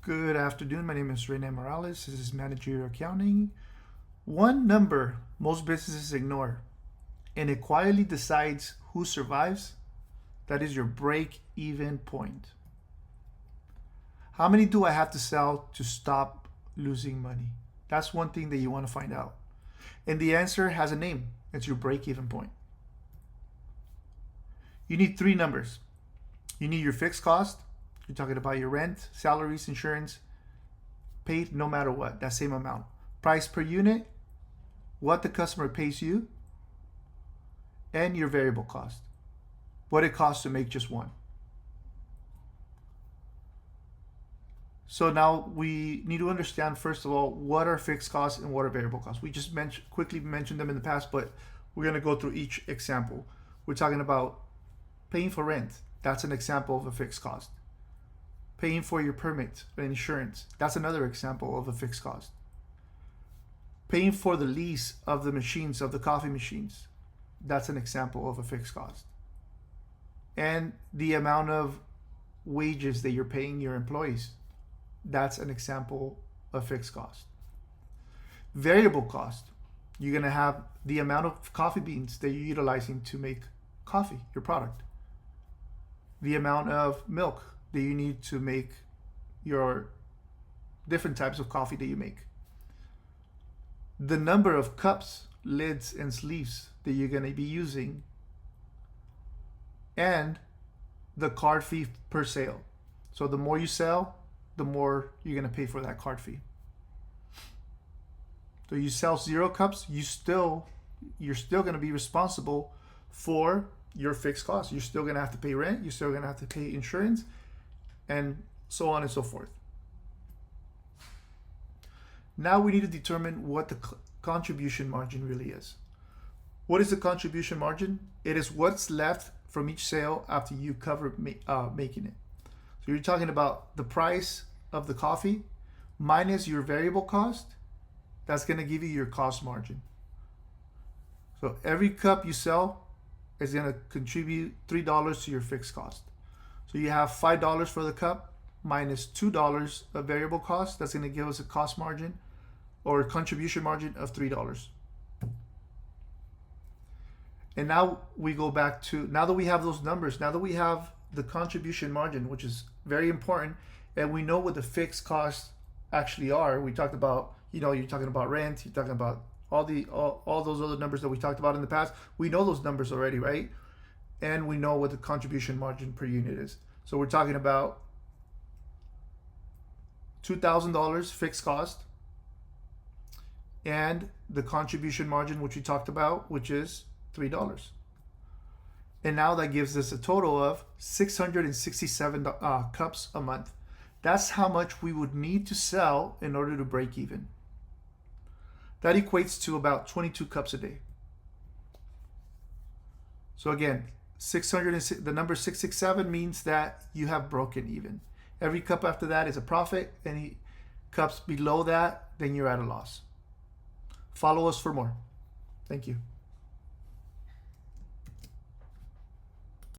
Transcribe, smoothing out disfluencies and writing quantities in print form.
Good afternoon. My name is Rene Morales. This is Managerial Accounting. One number most businesses ignore, and it quietly decides who survives. That is your break-even point. How many do I have to sell to stop losing money? That's one thing that you want to find out. And the answer has a name. It's your break-even point. You need three numbers. You need your fixed cost. You're talking about your rent, salaries, insurance, paid no matter what, that same amount. Price per unit, what the customer pays you, and your variable cost, what it costs to make just one. So now we need to understand, first of all, what are fixed costs and what are variable costs. We just quickly mentioned them in the past, but we're going to go through each example. We're talking about paying for rent. That's an example of a fixed cost. Paying for your permit and insurance, that's another example of a fixed cost. Paying for the lease of the machines, of the coffee machines, that's an example of a fixed cost. And the amount of wages that you're paying your employees, that's an example of fixed cost. Variable cost, you're gonna have the amount of coffee beans that you're utilizing to make coffee, your product. The amount of milk that you need to make your different types of coffee that you make. The number of cups, lids, and sleeves that you're going to be using, and the card fee per sale. So the more you sell, the more you're going to pay for that card fee. So you sell 0 cups, you're still going to be responsible for your fixed costs. You're still going to have to pay rent, you're still going to have to pay insurance, and so on and so forth. Now we need to determine what the contribution margin really is. What is the contribution margin? It is what's left from each sale after you cover making it. So you're talking about the price of the coffee minus your variable cost. That's going to give you your cost margin. So every cup you sell is going to contribute $3 to your fixed cost. So you have $5 for the cup minus $2 of variable cost. That's going to give us a cost margin or a contribution margin of $3. And now we go back to, now that we have those numbers, now that we have the contribution margin, which is very important, and we know what the fixed costs actually are. We talked about, you're talking about rent, you're talking about all those other numbers that we talked about in the past. We know those numbers already, right? And we know what the contribution margin per unit is. So we're talking about $2,000 fixed cost and the contribution margin, which we talked about, which is $3. And now that gives us a total of 667 cups a month. That's how much we would need to sell in order to break even. That equates to about 22 cups a day. So again, the number 667 means that you have broken even. Every cup after that is a profit. Any cups below that, then you're at a loss. Follow us for more. Thank you.